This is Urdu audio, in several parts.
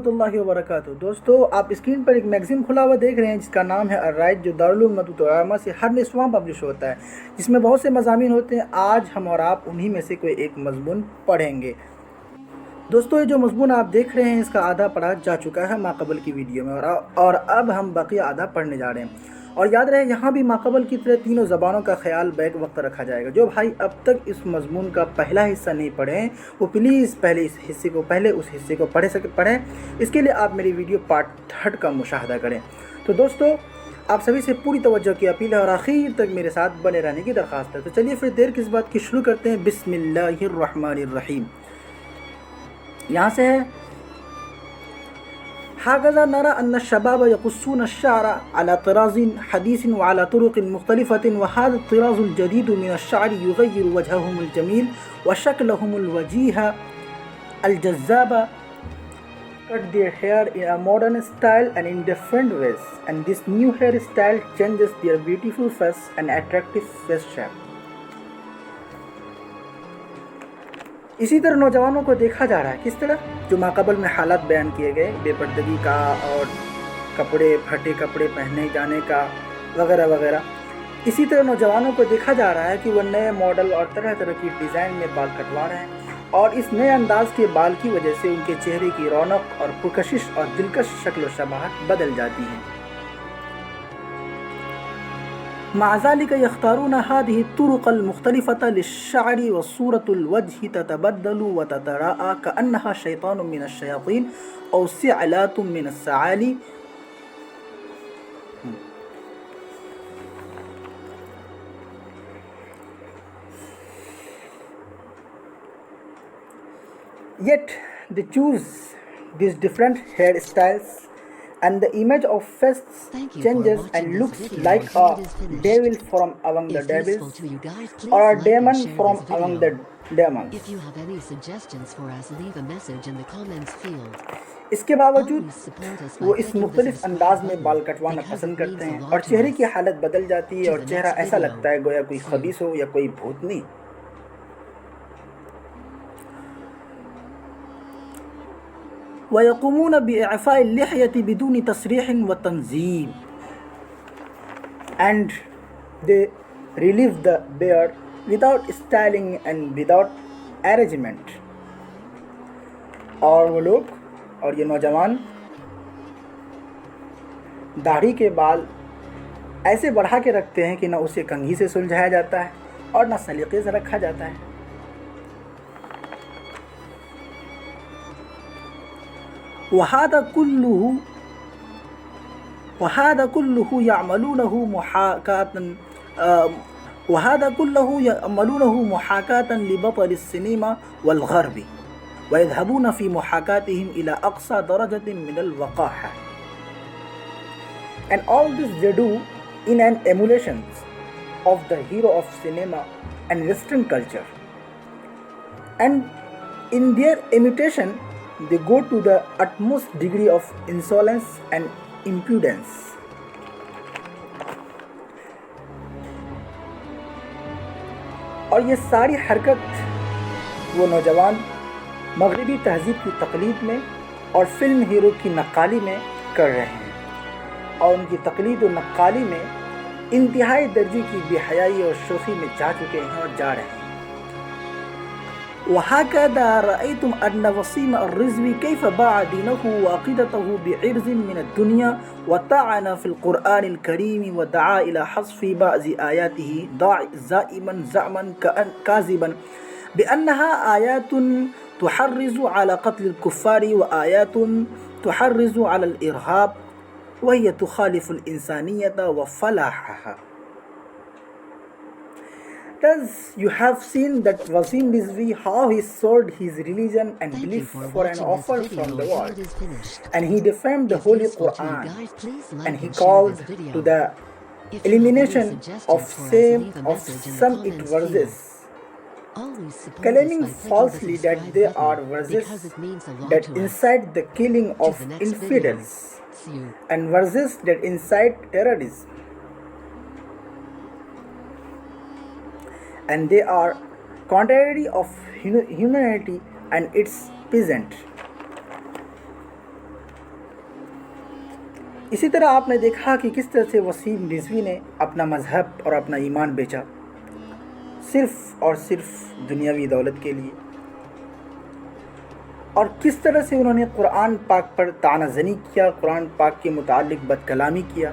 ورحمۃ اللہ وبرکاتہ۔ دوستو، آپ اسکرین پر ایک میگزین کھلا ہوا دیکھ رہے ہیں جس کا نام ہے الرائج، جو دارالعلوم مدینہ العلماء سے ہر نصواں پبلش ہوتا ہے، جس میں بہت سے مضامین ہوتے ہیں۔ آج ہم اور آپ انہی میں سے کوئی ایک مضمون پڑھیں گے۔ دوستو، یہ جو مضمون آپ دیکھ رہے ہیں اس کا آدھا پڑھا جا چکا ہے ماقبل کی ویڈیو میں، اور اب ہم باقی آدھا پڑھنے جا رہے ہیں۔ اور یاد رہے، یہاں بھی ماقبل کی طرح تینوں زبانوں کا خیال بیک وقت رکھا جائے گا۔ جو بھائی اب تک اس مضمون کا پہلا حصہ نہیں پڑھے ہیں وہ پلیز پہلے اس حصے کو پڑھیں۔ اس کے لیے آپ میری ویڈیو پارٹ 3 کا مشاہدہ کریں۔ تو دوستو، آپ سبھی سے پوری توجہ کی اپیل ہے اور آخر تک میرے ساتھ بنے رہنے کی درخواست ہے۔ تو چلیے پھر دیر کس بات کی، شروع کرتے ہیں۔ بسم اللہ الرحمن الرحیم۔ یہاں سے ہے: هكذا نرى أن الشباب يقصون الشعر على طراز حديث وعلى طرق مختلفة، وهذا الطراز الجديد من الشعر يغير وجههم الجميل وشكلهم الوجيه الجذاب. Cut their hair in a modern style and in different ways, and this new hairstyle changes their beautiful face and attractive face shape. اسی طرح نوجوانوں کو دیکھا جا رہا ہے، کس طرح؟ جو ماقبل میں حالات بیان کیے گئے، بے پردگی کا اور پھٹے کپڑے پہننے جانے کا وغیرہ وغیرہ، اسی طرح نوجوانوں کو دیکھا جا رہا ہے کہ وہ نئے ماڈل اور طرح طرح کی ڈیزائن میں بال کٹوا رہے ہیں، اور اس نئے انداز کے بال کی وجہ سے ان کے چہرے کی رونق اور پرکشش اور دلکش شکل و شباہت بدل جاتی ہیں۔ مع ذلك يختارون هذه الطرق المختلفة للشعر، وصورة الوجه تتبدل وتتراءى كأنها شيطان من الشياطين أو ثعلات من الثعالب. Yet they choose these different hairstyles, and the image of face changes and looks like a devil from among the devils or a demon from among the demons. If you have any suggestions for us, leave a message in the comments field. اس کے باوجود وہ اس مختلف انداز میں بال کٹوانا پسند کرتے ہیں، اور چہرے کی حالت بدل جاتی ہے اور چہرہ ایسا لگتا ہے گویا کوئی خبیث ہو یا کوئی بھوتنی۔ وَيَقُومُونَ بِإِعْفَاءِ اللِّحْيَةِ بِدُونِ تَسْرِيحٍ وَتَنْزِيمٍ. And they relieve the beard without styling and without arrangement. اور وہ لوگ اور یہ نوجوان داڑھی کے بال ایسے بڑھا کے رکھتے ہیں کہ نہ اسے کنگھی سے سلجھایا جاتا ہے اور نہ سلیقے سے رکھا جاتا ہے۔ وهذا كله يعملونه محاكاة لبطل السينما والغرب، ويذهبون في محاكاتهم إلى أقصى درجة من الوقاحة. And all this they do in an emulation of the hero of cinema and Western culture. And in their imitation, they go to the utmost degree of insolence and impudence. اور یہ ساری حرکت وہ نوجوان مغربی تہذیب کی تقلید میں اور فلم ہیرو کی نقالی میں کر رہے ہیں، اور ان کی تقلید و نقالی میں انتہائی درجے کی بے حیائی اور شوخی میں جا چکے ہیں اور جا رہے ہیں۔ وهكذا رأيتم أن وسيم الرزوي كيف باع دينه وعقيدته بعرض من الدنيا، وطعن في القرآن الكريم ودعا إلى حذف بعض آياته زائما زعما كاذبا بأنها آيات تحرض على قتل الكفار وآيات تحرض على الإرهاب وهي تخالف الإنسانية وفلاحها. Thus you have seen that Wasim Rizvi, how he sold his religion and belief for an offer from the world, and he defamed the Holy Quran, and he called to the elimination of some it verses, claiming falsely that they are verses that incite the killing of infidels and verses that incite terrorism. And they are contrary of humanity and its peasant. اسی طرح آپ نے دیکھا کہ کس طرح سے وسیم رضوی نے اپنا مذہب اور اپنا ایمان بیچا صرف اور صرف دنیاوی دولت کے لیے، اور کس طرح سے انہوں نے قرآن پاک پر طعنہ زنی کیا، قرآن پاک کے متعلق بد کلامی کیا،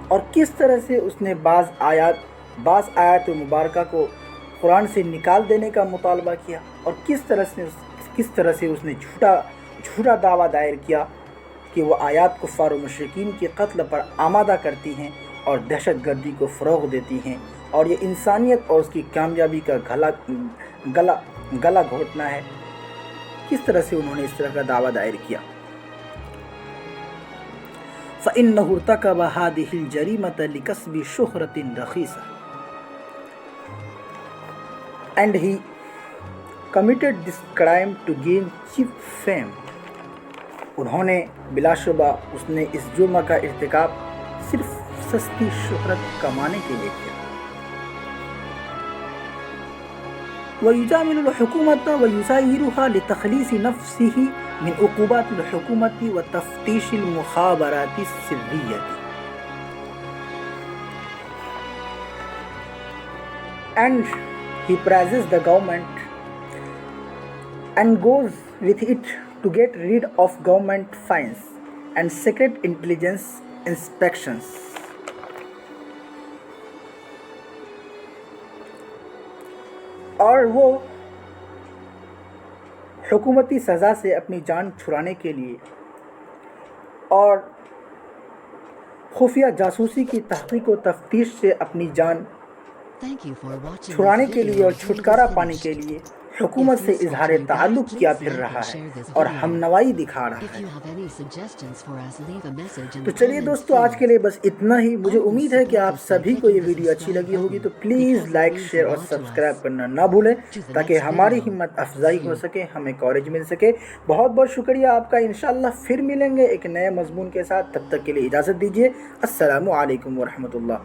اور کس طرح سے اس نے بعض آیات مبارکہ کو قرآن سے نکال دینے کا مطالبہ کیا، اور کس طرح سے اس نے جھوٹا دعویٰ دائر کیا کہ وہ آیات کفار و مشرکین کے قتل پر آمادہ کرتی ہیں اور دہشت گردی کو فروغ دیتی ہیں، اور یہ انسانیت اور اس کی کامیابی کا گلا گھونٹنا ہے۔ کس طرح سے انہوں نے اس طرح کا دعویٰ دائر کیا؟ فَإِنَّهُ ارْتَكَبَ هَذِهِ الْجَرِيمَةَ لِكَسْبِ شُهْرَةٍ رَخِيصَةٍ and he committed this crime to gain cheap fame۔ انہوں نے بلا شبہ اس نے اس جرم کا ارتکاب صرف سستی شہرت کمانے کے لیے کیا۔ وَيُجَامِلُ الْحُكُومَةَ وَيُسَيِّرُهَا لِتَخْلِيصِ نَفْسِهِ مِنْ عُقُوبَاتِ الْحُكُومَةِ وَتَفْتِيشِ الْمُخَابَرَاتِ السِّرِّيَّةِ۔ And he praises the government and goes with it to get rid of government fines and secret intelligence inspections۔ اور وہ حکومتی سزا سے اپنی جان چھڑانے کے لیے اور خفیہ جاسوسی کی تحقیق و تفتیش سے اپنی جان چھڑانے کے لیے اور چھٹکارا پانے کے لیے حکومت سے اظہار تعلق کیا پھر رہا ہے اور ہم نوائی دکھا رہا ہے۔ تو چلیے دوستو، آج کے لیے بس اتنا ہی۔ مجھے امید ہے کہ آپ سبھی کو یہ ویڈیو اچھی لگی ہوگی، تو پلیز لائک، شیئر اور سبسکرائب کرنا نہ بھولیں تاکہ ہماری ہمت افزائی ہو سکے، ہمیں کوریج مل سکے۔ بہت بہت شکریہ آپ کا۔ انشاءاللہ پھر ملیں گے ایک نئے مضمون کے ساتھ، تب تک کے لیے اجازت دیجیے۔ السلام علیکم ورحمۃ اللہ۔